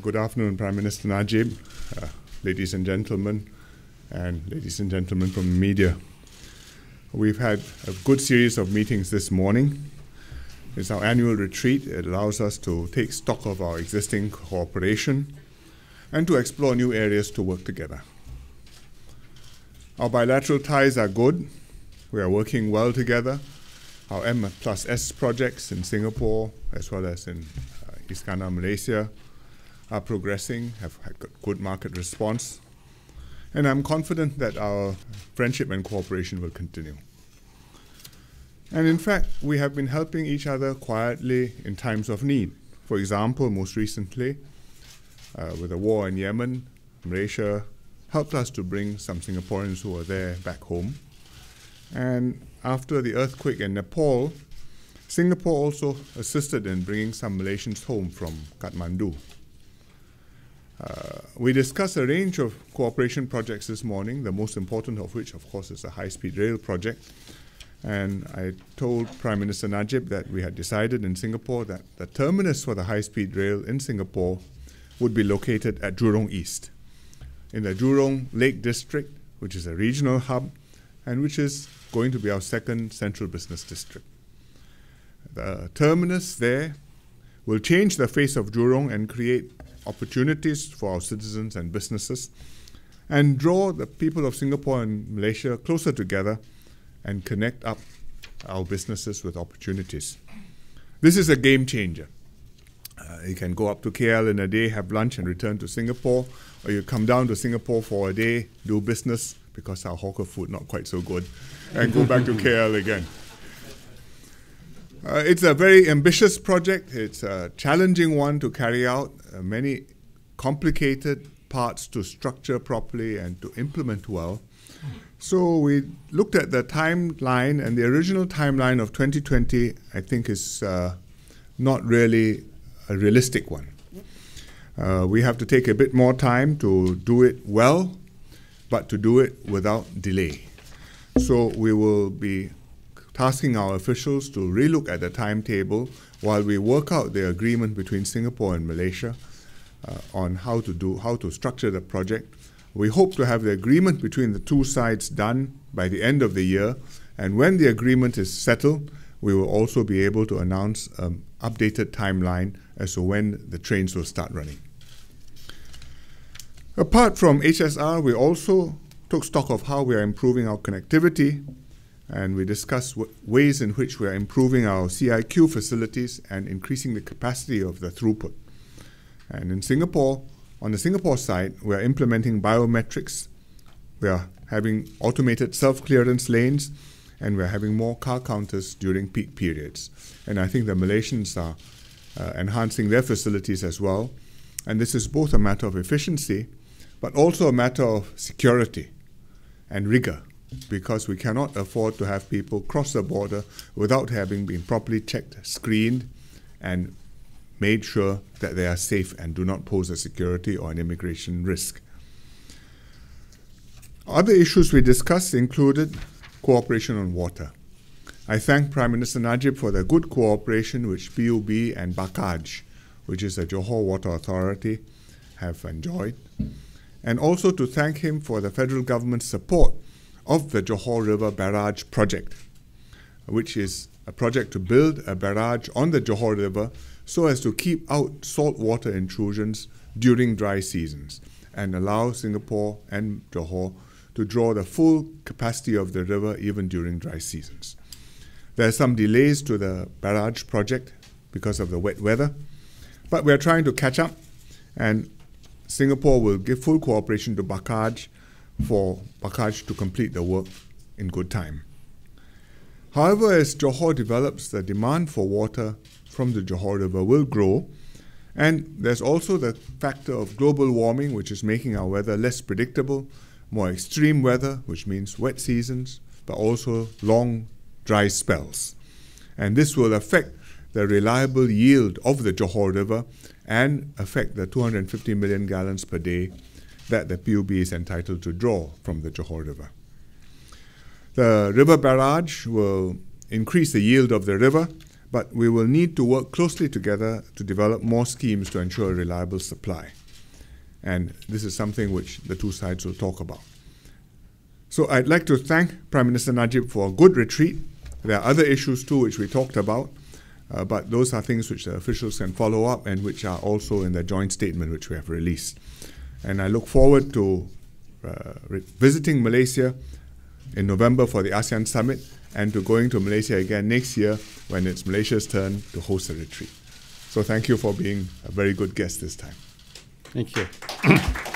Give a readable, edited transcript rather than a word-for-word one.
Good afternoon, Prime Minister Najib, ladies and gentlemen from the media. We've had a good series of meetings this morning. It's our annual retreat. It allows us to take stock of our existing cooperation and to explore new areas to work together. Our bilateral ties are good. We are working well together. Our M+S projects in Singapore as well as in Iskandar, Malaysia are progressing, have had good market response. And I'm confident that our friendship and cooperation will continue. And in fact, we have been helping each other quietly in times of need. For example, most recently, with the war in Yemen, Malaysia helped us to bring some Singaporeans who were there back home. And after the earthquake in Nepal, Singapore also assisted in bringing some Malaysians home from Kathmandu. We discussed a range of cooperation projects this morning, the most important of which, of course, is the high-speed rail project. And I told Prime Minister Najib that we had decided in Singapore that the terminus for the high-speed rail in Singapore would be located at Jurong East, in the Jurong Lake District, which is a regional hub and which is going to be our second central business district. The terminus there will change the face of Jurong and create opportunities for our citizens and businesses and draw the people of Singapore and Malaysia closer together and connect up our businesses with opportunities. This is a game changer. You can go up to KL in a day, have lunch and return to Singapore, or you come down to Singapore for a day, do business because our hawker food not quite so good, and go back to KL again. It's a very ambitious project. It's a challenging one to carry out, many complicated parts to structure properly and to implement well. So we looked at the timeline, and the original timeline of 2020, I think, is not really a realistic one. We have to take a bit more time to do it well, but to do it without delay. So we will be tasking our officials to relook at the timetable while we work out the agreement between Singapore and Malaysia on how to structure the project. We hope to have the agreement between the two sides done by the end of the year, and when the agreement is settled, we will also be able to announce an updated timeline as to when the trains will start running. Apart from HSR, we also took stock of how we are improving our connectivity, and we discussed ways in which we are improving our CIQ facilities and increasing the capacity of the throughput. And in Singapore, on the Singapore side, we are implementing biometrics. We are having automated self-clearance lanes, and we are having more car counters during peak periods. And I think the Malaysians are enhancing their facilities as well. And this is both a matter of efficiency, but also a matter of security and rigor, because we cannot afford to have people cross the border without having been properly checked, screened, and made sure that they are safe and do not pose a security or an immigration risk. Other issues we discussed included cooperation on water. I thank Prime Minister Najib for the good cooperation which PUB and BAKAJ, which is the Johor Water Authority, have enjoyed, and also to thank him for the federal government's support of the Johor River Barrage project, which is a project to build a barrage on the Johor River so as to keep out saltwater intrusions during dry seasons and allow Singapore and Johor to draw the full capacity of the river even during dry seasons. There are some delays to the barrage project because of the wet weather, but we are trying to catch up, and Singapore will give full cooperation to BAKAJ for BAKAJ to complete the work in good time. However, as Johor develops, the demand for water from the Johor River will grow, and there's also the factor of global warming, which is making our weather less predictable, more extreme weather, which means wet seasons, but also long dry spells. And this will affect the reliable yield of the Johor River and affect the 250 million gallons per day that the PUB is entitled to draw from the Johor River. The river barrage will increase the yield of the river, but we will need to work closely together to develop more schemes to ensure a reliable supply. And this is something which the two sides will talk about. So I'd like to thank Prime Minister Najib for a good retreat. There are other issues too which we talked about, but those are things which the officials can follow up and which are also in the joint statement which we have released. And I look forward to visiting Malaysia in November for the ASEAN Summit and to going to Malaysia again next year when it's Malaysia's turn to host a retreat. So thank you for being a very good guest this time. Thank you.